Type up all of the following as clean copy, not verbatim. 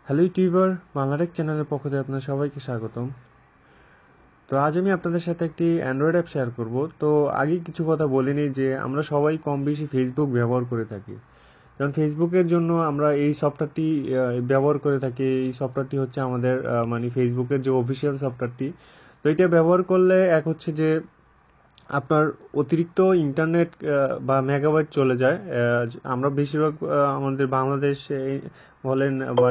Hello YouTuber, Bangla Tech চ্যানেলের পক্ষ থেকে আপনাদের সবাইকে স্বাগতম। তো আজ আমি আপনাদের সাথে একটি অ্যান্ড্রয়েড অ্যাপ শেয়ার করব। তো আগে কিছু কথা বলিনি যে আমরা সবাই কম বেশি ফেসবুক ব্যবহার করে থাকি। কারণ ফেসবুকের জন্য আমরা এই সফটওয়্যারটি ব্যবহার করে থাকি। এই সফটওয়্যারটি হচ্ছে আমাদের মানে ফেসবুকের যে অফিসিয়াল সফটওয়্যারটি। তো এটা ব্যবহার করলে এক হচ্ছে যে আপনার অতিরিক্ত ইন্টারনেট বা মেগাবাইট চলে যায়। আমরা বেশিরভাগ আমাদের বাংলাদেশ বলেন বা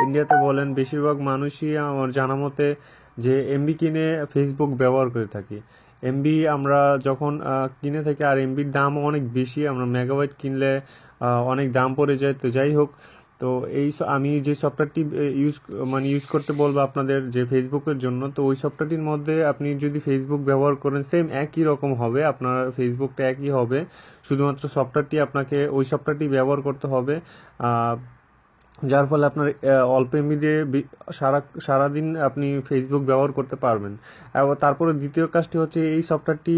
ইন্ডিয়াতে বলেন, বেশিরভাগ মানুষই আমার জানা মতে যে এমবি কিনে ফেসবুক ব্যবহার করে থাকি। এমবি আমরা যখন কিনে থাকি, আর এমবির দামও অনেক বেশি, আমরা মেগাবাইট কিনলে অনেক দাম পড়ে যায়। তো যাই হোক, তো আমি যে সফটওয়্যারটি ইউজ করতে বলবো আপনাদের যে ফেসবুকের জন্য, তো ওই সফটওয়্যারটির মধ্যে আপনি যদি ফেসবুক ব্যবহার করেন সেম একই রকম হবে, আপনার ফেসবুকটা একই হবে। শুধুমাত্র সফটওয়্যারটি আপনাকে ওই সফটওয়্যারটি ব্যবহার করতে হবে, যার ফলে আপনার অল্প এমবি দিয়ে সারাদিন আপনি ফেসবুক ব্যবহার করতে পারবেন। এবং তারপরে দ্বিতীয় কাজটি হচ্ছে এই সফটওয়্যারটি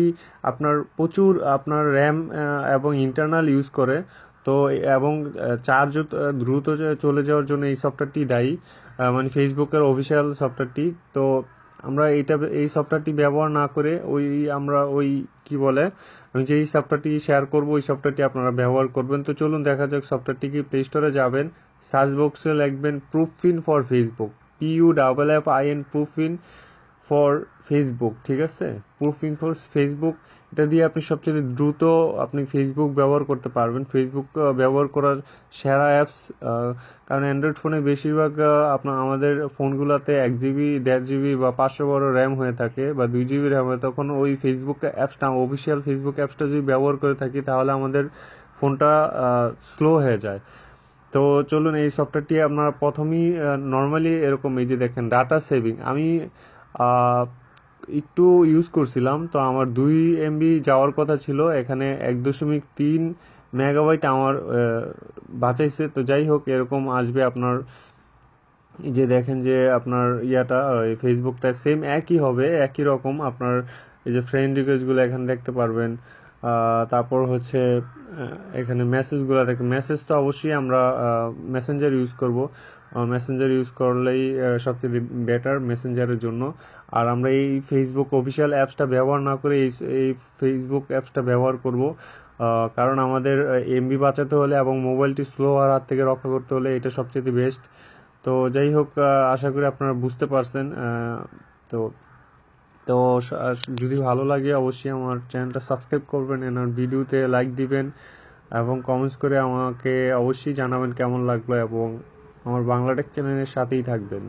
আপনার প্রচুর আপনার র্যাম এবং ইন্টারনাল ইউজ করে। তো এবং চার্জ দ্রুত চলে যাওয়ার জন্য এই সফটওয়্যারটি দায়ী, মানে ফেসবুকের অফিসিয়াল সফটওয়্যারটি। তো আমরা এই সফটওয়্যারটি ব্যবহার না করে আমরা কি বলে, আমি যে এই সফটওয়্যারটি শেয়ার করব ওই সফটওয়্যারটি আপনারা ব্যবহার করবেন। তো চলুন দেখা যাক। সফটওয়্যারটি কি, প্লে স্টোরে যাবেন, সার্চ বক্সে লিখবেন Puffin for Facebook, PUFFIN, Puffin for Facebook. ঠিক আছে, প্রুফিন ফর ফেসবুক, এটা দিয়ে আপনি সবচেয়ে দ্রুত আপনি ফেসবুক ব্যবহার করতে পারবেন। ফেসবুক ব্যবহার করার সেরা অ্যাপস, কারণ অ্যান্ড্রয়েড ফোনে বেশিরভাগ আমাদের ফোনগুলোতে 1 GB, 1.5 GB বা 512 র্যাম হয়ে থাকে, বা 2 GB র্যাম হয়। তখন ওই ফেসবুক অ্যাপসটা, অফিসিয়াল ফেসবুক অ্যাপসটা যদি ব্যবহার করে থাকি, তাহলে আমাদের ফোনটা স্লো হয়ে যায়। তো চলুন, এই সফটওয়্যারটি আপনার প্রথমেই নর্মালি এরকম, এই যে দেখেন ডাটা সেভিং, আমি একটু ইউজ করছিলাম। তো আমার 2 MB যাওয়ার কথা ছিল, এখানে 1.3 মেগাবাইট আমার বাঁচাইছে। তো যাই হোক, এরকম আসবে আপনার। এই যে দেখেন যে আপনার ফেসবুকটা সেম একই হবে, একই রকম। আপনার এই যে ফ্রেন্ড রিকোয়েস্টগুলো এখানে দেখতে পারবেন। তারপর হচ্ছে এখানে মেসেজগুলো দেখেন। মেসেজ তো অবশ্যই আমরা মেসেঞ্জার ইউজ করব। মেসেঞ্জার ইউজ করলেই সবচেয়ে বেটার মেসেঞ্জারের জন্য। আর আমরা এই ফেসবুক অফিসিয়াল অ্যাপসটা ব্যবহার না করে এই ফেসবুক অ্যাপসটা ব্যবহার করব, কারণ আমাদের এমবি বাঁচাতে হলে এবং মোবাইলটি স্লো হওয়ার হাত থেকে রক্ষা করতে হলে এটা সবচেয়ে বেস্ট। তো যাই হোক, আশা করি আপনারা বুঝতে পারছেন। তো তো যদি ভালো লাগে অবশ্যই আমার চ্যানেলটা সাবস্ক্রাইব করবেন, আর ভিডিওতে লাইক দিবেন এবং কমেন্টস করে আমাকে অবশ্যই জানাবেন কেমন লাগলো, এবং আমার বাংলাটেক চ্যানেলের সাথেই থাকবেন।